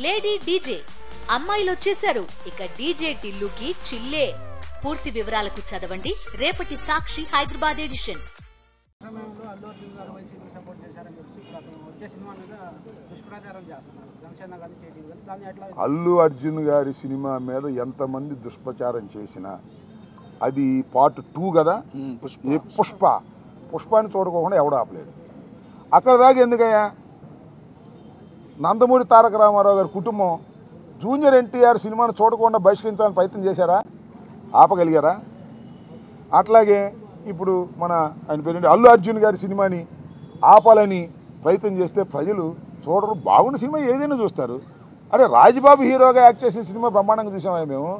Lady DJ అమ్మాయిలు వచ్చేశారు. ఇక డీజే టిల్లుకి చిల్లే. పూర్తి వివరాలకు చదవండి రేపటి సాక్షి హైదరాబాద్ ఎడిషన్. అల్లు అర్జున్ గారి సినిమా మీద ఎంతమంది దుష్ప్రచారం చేసినా అది పార్ట్ 2 కదా. పుష్పాన్ని చూడకోకుండా ఎవడు ఆపలేడు. అక్కడ దాకా ఎందుకయ్యా? నందమూరి తారక రామారావు గారి కుటుంబం జూనియర్ ఎన్టీఆర్ సినిమాను చూడకుండా బహిష్కరించాలని ప్రయత్నం చేశారా? ఆపగలిగారా? అట్లాగే ఇప్పుడు ఆయన పేరు అల్లు అర్జున్ గారి సినిమాని ఆపాలని ప్రయత్నం చేస్తే ప్రజలు చూడరు. బాగున్న సినిమా ఏదైనా చూస్తారు. అరే రాజబాబు హీరోగా యాక్ట్ చేసిన సినిమా బ్రహ్మాండంగా చూసామా మేము?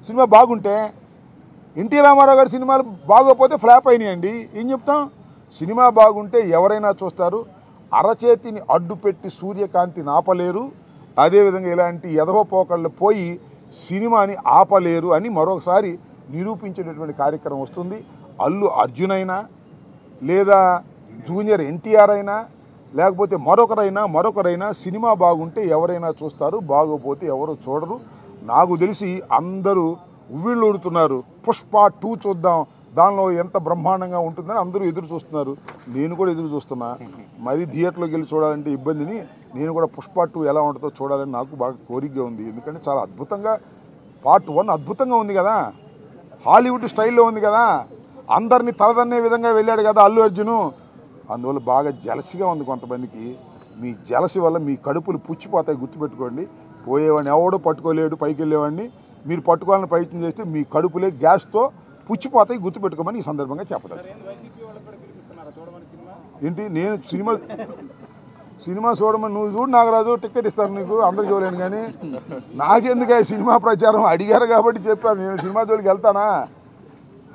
సినిమా బాగుంటే ఎన్టీ రామారావు గారి సినిమాలు బాగోకపోతే ఫ్లాప్ అయినాయండి. ఏం చెప్తాం? సినిమా బాగుంటే ఎవరైనా చూస్తారు. అరచేతిని అడ్డుపెట్టి సూర్యకాంతిని ఆపలేరు. అదేవిధంగా ఇలాంటి ఎదవ పోకళ్ళు పోయి సినిమాని ఆపలేరు అని మరొకసారి నిరూపించేటటువంటి కార్యక్రమం వస్తుంది. అల్లు అర్జున్ అయినా లేదా జూనియర్ ఎన్టీఆర్ అయినా లేకపోతే మరొకరైనా సినిమా బాగుంటే ఎవరైనా చూస్తారు, బాగోపోతే ఎవరు చూడరు. నాకు తెలిసి అందరూ ఉవ్విళ్ళూడుతున్నారు. పుష్ప 2 చూద్దాం, దానిలో ఎంత బ్రహ్మాండంగా ఉంటుందని అందరూ ఎదురు చూస్తున్నారు. నేను కూడా ఎదురు చూస్తున్నా. మరి థియేటర్లోకి వెళ్ళి చూడాలంటే ఇబ్బందిని నేను కూడా పుష్ప 2 ఎలా ఉంటుందో చూడాలని నాకు బాగా కోరికగా ఉంది. ఎందుకంటే చాలా అద్భుతంగా పార్ట్ 1 అద్భుతంగా ఉంది కదా, హాలీవుడ్ స్టైల్లో ఉంది కదా, అందరినీ తలదన్నే విధంగా వెళ్ళాడు కదా అల్లు అర్జును. అందువల్ల బాగా జలసిగా ఉంది కొంతమందికి. మీ జలసి వల్ల మీ కడుపులు పుచ్చిపోతాయి, గుర్తుపెట్టుకోండి. పోయేవాడిని ఎవడో పట్టుకోలేడు, పైకి వెళ్ళేవాడిని మీరు పట్టుకోవాలని ప్రయత్నం చేస్తే మీ కడుపులే గ్యాస్తో పుచ్చిపోతాయి, గుర్తుపెట్టుకోమని ఈ సందర్భంగా చెప్పదు. ఏంటి నేను సినిమా చూడమని నువ్వు చూడు, నాగరాజు టికెట్ ఇస్తాను నీకు, అందరికి చూడలేను. కానీ నాకెందుకు సినిమా ప్రచారం? అడిగారు కాబట్టి చెప్పాను. నేను సినిమా జోలికి వెళ్తానా?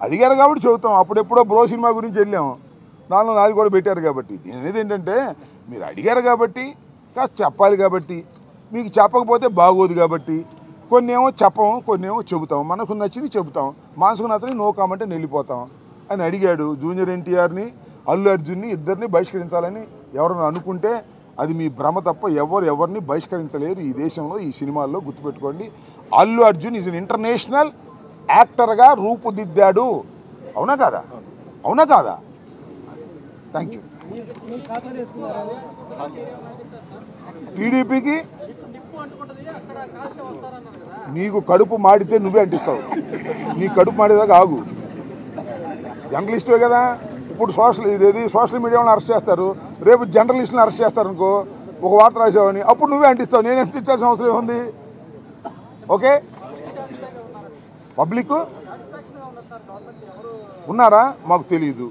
అడిగారు కాబట్టి చెబుతాం. అప్పుడెప్పుడో బ్రో సినిమా గురించి వెళ్ళాము, దానిలో నాది కూడా పెట్టారు కాబట్టి. నేను అనేది ఏంటంటే మీరు అడిగారు కాబట్టి కాస్త చెప్పాలి కాబట్టి, మీకు చెప్పకపోతే బాగోదు కాబట్టి కొన్ని ఏమో చెప్పము, కొన్ని ఏమో చెబుతాం. మనకు నచ్చింది చెబుతాం, మనసుకు నచ్చని నో కామెంట్ అని వెళ్ళిపోతాం. అని అడిగాడు. జూనియర్ ఎన్టీఆర్ని అల్లు అర్జున్ని ఇద్దరిని బహిష్కరించాలని ఎవరైనా అనుకుంటే అది మీ భ్రమ తప్ప ఎవరిని బహిష్కరించలేరు ఈ దేశంలో, ఈ సినిమాల్లో. గుర్తుపెట్టుకోండి, Allu Arjun is an international యాక్టర్గా రూపుదిద్దాడు. అవునా కాదా? అవునా కాదా? Thank you. టీడీపీకి నీకు కడుపు మాడితే నువ్వే అంటిస్తావు. నీ కడుపు మాడేదాకా ఆగు. జర్నలిస్టువే కదా. ఇప్పుడు సోషల్ మీడియాలో అరెస్ట్ చేస్తారు, రేపు జర్నలిస్టులను అరెస్ట్ చేస్తారు అనుకో, ఒక వార్త రాసావని, అప్పుడు నువ్వే అంటిస్తావు. నేను ఎంత ఇచ్చాల్సిన అవసరం ఏముంది? ఓకే, పబ్లిక్ ఉన్నారా? మాకు తెలియదు.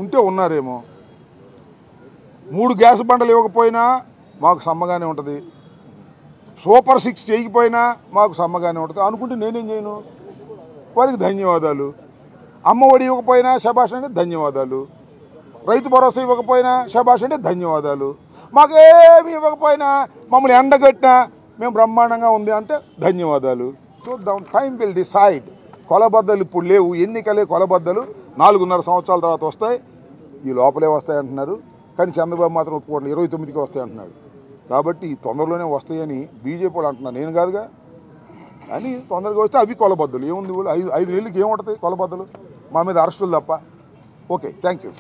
ఉంటే ఉన్నారేమో. 3 గ్యాస్ బండలు ఇవ్వకపోయినా మాకు సమ్మగానే ఉంటుంది. సూపర్ 6 చేయకపోయినా మాకు సమ్మగానే ఉంటుంది. అనుకుంటే నేనేం చేయను? వారికి ధన్యవాదాలు. అమ్మ ఒడి ఇవ్వకపోయినా శభాష్ అంటే ధన్యవాదాలు. రైతు భరోసా ఇవ్వకపోయినా శభాష్ అంటే ధన్యవాదాలు. మాకేమి ఇవ్వకపోయినా మమ్మల్ని ఎండగట్టినా మేము బ్రహ్మాండంగా ఉంది అంటే ధన్యవాదాలు. చూద్దాం, టైం విల్ డిసైడ్. కొలబద్దలు ఇప్పుడు లేవు, ఎన్నికలే కొలబద్దలు 4.5 సంవత్సరాల తర్వాత వస్తాయి. ఈ లోపలే వస్తాయి అంటున్నారు, కానీ చంద్రబాబు మాత్రం ఒప్పుకోవట్లేదు. 29కి వస్తాయి అంటున్నాడు. కాబట్టి తొందరలోనే వస్తాయని బీజేపీ వాళ్ళు అంటున్నారు, నేను కాదుగా. అని తొందరగా వస్తే అవి కొలబద్దలు. ఏముంది? 5 నెలలకి ఏముంటుంది కొలబద్దలు? మా మీద అరెస్టులు తప్ప. Okay, thank you.